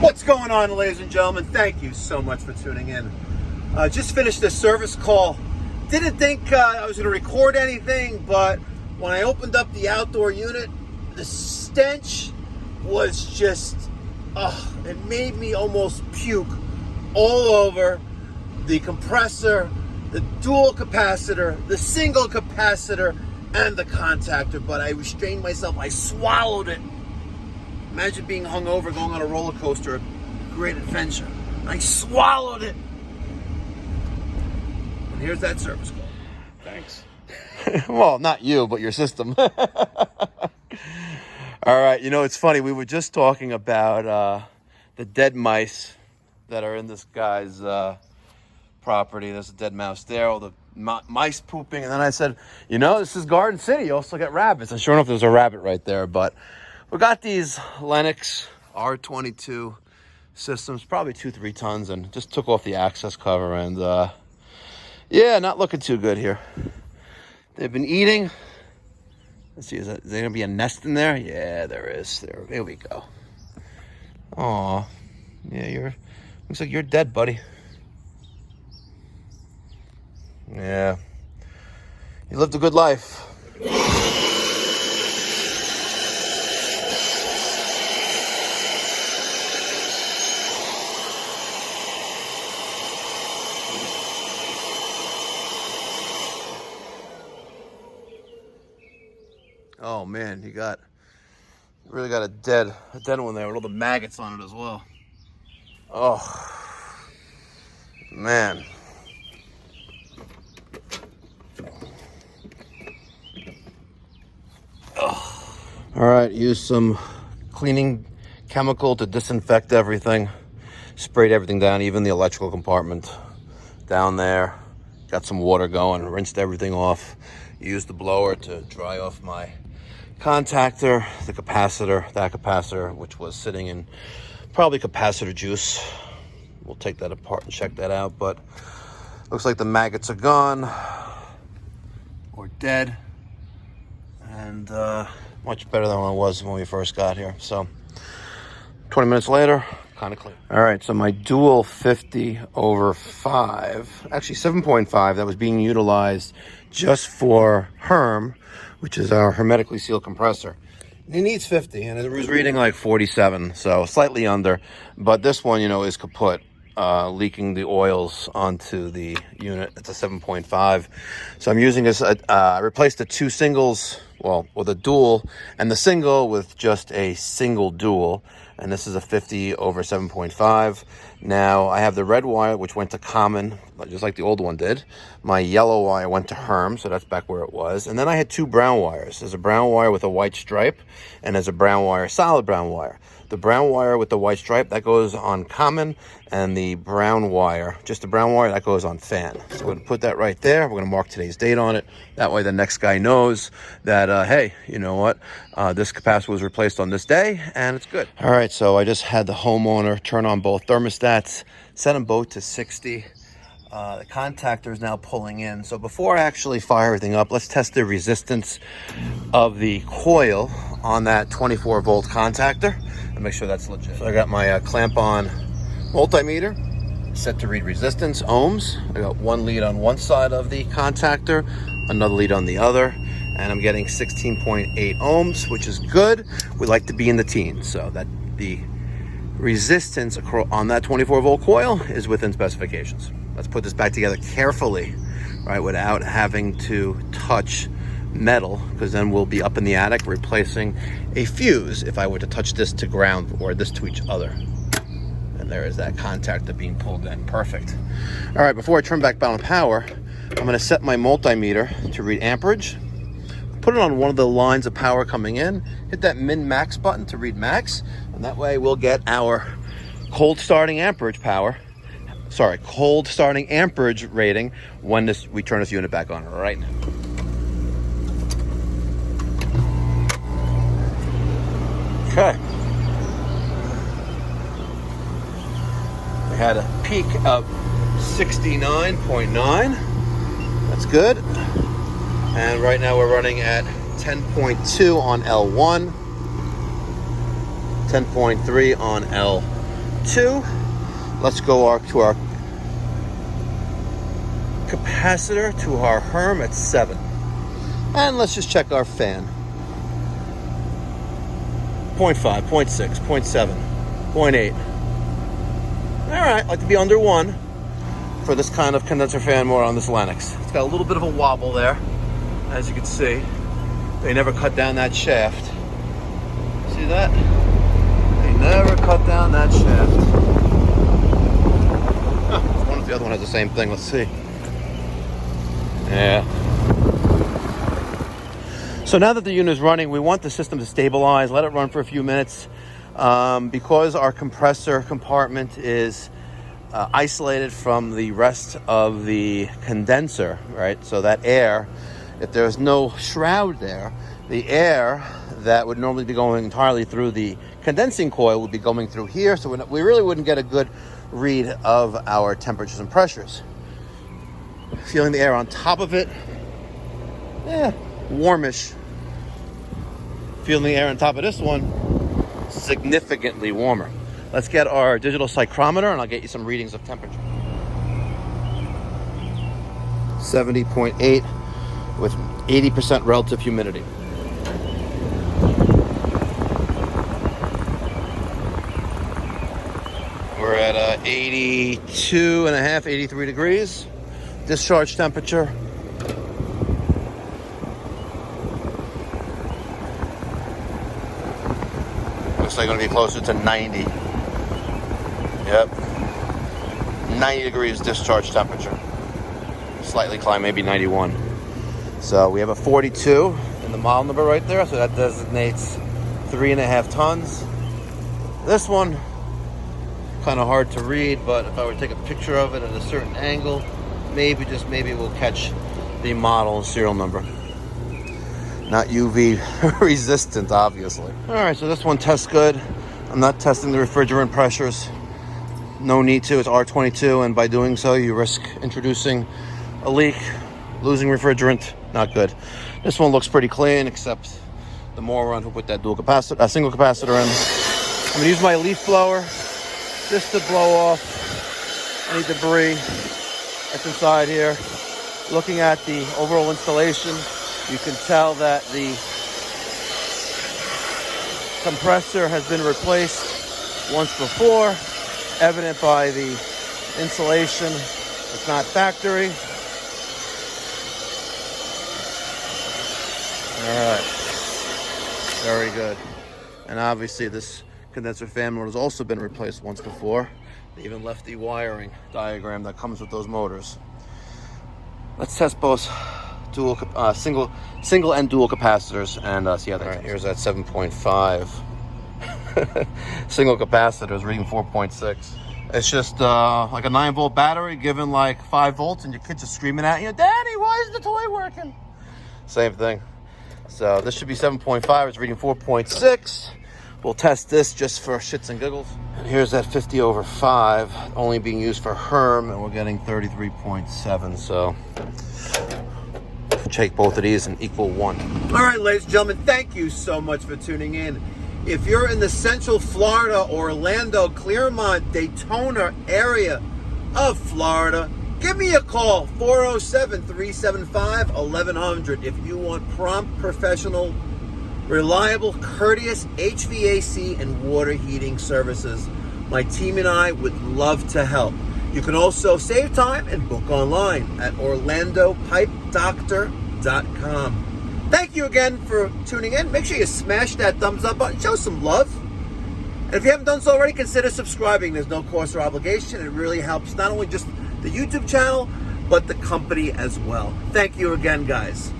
What's going on, ladies and gentlemen? Thank you so much for tuning in. Just finished this service call. Didn't think I was going to record anything, but when I opened up the outdoor unit, the stench was just, it made me almost puke all over the compressor, the dual capacitor, the single capacitor, and the contactor. But I restrained myself. I swallowed it. Imagine being hungover going on a roller coaster, a great adventure. I swallowed it. And here's that service call. Thanks. Well, not you, but your system. All right, you know, it's funny. We were just talking about the dead mice that are in this guy's property. There's a dead mouse there, all the mice pooping. And then I said, you know, this is Garden City. You also get rabbits. And sure enough, there's a rabbit right there. But we got these Lennox R22 systems, probably 2-3 tons, and just took off the access cover. And yeah, not looking too good here. They've been eating. Let's see, is there going to be a nest in there? Yeah, there is. There we go. Aw, yeah, looks like you're dead, buddy. Yeah, you lived a good life. Oh man, you really got a dead one there with all the maggots on it as well. Oh man. Oh. All right, use some cleaning chemical to disinfect everything. Sprayed everything down, even the electrical compartment down there. Got some water going, rinsed everything off. Used the blower to dry off my contactor, the capacitor, that capacitor, which was sitting in probably capacitor juice. We'll take that apart and check that out, but looks like the maggots are gone or dead, and much better than it was when we first got here. So 20 minutes later, kind of clean. All right, so my dual 50/5, actually 7.5, that was being utilized just for Herm, which is our hermetically sealed compressor. It needs 50, and it was reading like 47, so slightly under. But this one, you know, is kaput, leaking the oils onto the unit. It's a 7.5. So I'm using this, I replaced the two singles, well, with a dual, and the single with just a single dual. And this is a 50/7.5. Now, I have the red wire, which went to common, just like the old one did. My yellow wire went to Herm, so that's back where it was. And then I had two brown wires. There's a brown wire with a white stripe, and there's a brown wire, solid brown wire. The brown wire with the white stripe, that goes on common, and the brown wire, just the brown wire, that goes on fan. So we're going to put that right there. We're going to mark today's date on it. That way the next guy knows that, hey, you know what? This capacitor was replaced on this day, and it's good. All right, so I just had the homeowner turn on both thermostats, set them both to 60. The contactor is now pulling in. So before I actually fire everything up, let's test the resistance of the coil on that 24-volt contactor and make sure that's legit. So I got my clamp on multimeter set to read resistance, ohms. I got one lead on one side of the contactor, another lead on the other, and I'm getting 16.8 ohms, which is good. We like to be in the teens, so that the resistance on that 24-volt coil is within specifications. Let's put this back together carefully, right, without having to touch metal, because then we'll be up in the attic replacing a fuse if I were to touch this to ground or this to each other. And there is that contactor being pulled in. Perfect. All right, before I turn back on power, I'm going to set my multimeter to read amperage. Put it on one of the lines of power coming in. Hit that min-max button to read max, and that way we'll get our cold starting amperage rating when we turn this unit back on right now. Okay. We had a peak of 69.9. That's good. And right now we're running at 10.2 on L1, 10.3 on 2. Let's go to our capacitor, to our Herm at 7. And let's just check our fan. 0.5, 0.6, 0.7, 0.8. All right, like to be under 1 for this kind of condenser fan motor on this Lennox. It's got a little bit of a wobble there, as you can see. They never cut down that shaft. See that? They never cut down that shaft. Huh, I wonder if the other one has the same thing. Let's see. Yeah. So now that the unit is running, we want the system to stabilize, let it run for a few minutes. Because our compressor compartment is isolated from the rest of the condenser, right? So that air, if there's no shroud there, the air that would normally be going entirely through the condensing coil would be going through here. So we really wouldn't get a good read of our temperatures and pressures. Feeling the air on top of it, warmish. Feeling the air on top of this one, significantly warmer. Let's get our digital psychrometer and I'll get you some readings of temperature. 70.8 with 80% relative humidity. We're at 82 and a half, 83 degrees. Discharge temperature. Looks like going to be closer to 90. Yep. 90 degrees discharge temperature. Slightly climb, maybe 91. So we have a 42 in the model number right there. So that designates 3.5 tons. This one, kind of hard to read, but if I were to take a picture of it at a certain angle, maybe, just maybe, we'll catch the model and serial number. Not UV resistant, obviously. All right, so this one tests good. I'm not testing the refrigerant pressures. No need to, it's R22, and by doing so, you risk introducing a leak, losing refrigerant, not good. This one looks pretty clean, except the moron who put that single capacitor in. I'm gonna use my leaf blower just to blow off any debris that's inside here. Looking at the overall installation, you can tell that the compressor has been replaced once before, evident by the insulation. It's not factory. All right, very good. And obviously this condenser fan motor has also been replaced once before. They even left the wiring diagram that comes with those motors. Let's test both single and dual capacitors and see how they. All right, here's that 7.5 single capacitor is reading 4.6. It's just like a 9-volt battery given like 5 volts, and your kids are screaming at you, "Daddy, why is the toy working?" Same thing. So this should be 7.5. It's reading 4.6. We'll test this just for shits and giggles. And here's that 50/5, only being used for Herm, and we're getting 33.7. So take both of these and equal 1. All right, ladies and gentlemen, thank you so much for tuning in. If you're in the Central Florida, Orlando, Clermont, Daytona area of Florida, give me a call, 407-375-1100. If you want prompt, professional, reliable, courteous HVAC and water heating services, my team and I would love to help. You can also save time and book online at orlandopipedoctor.com. Thank you again for tuning in. Make sure you smash that thumbs up button. Show some love. And if you haven't done so already, consider subscribing. There's no cost or obligation. It really helps not only just the YouTube channel, but the company as well. Thank you again, guys.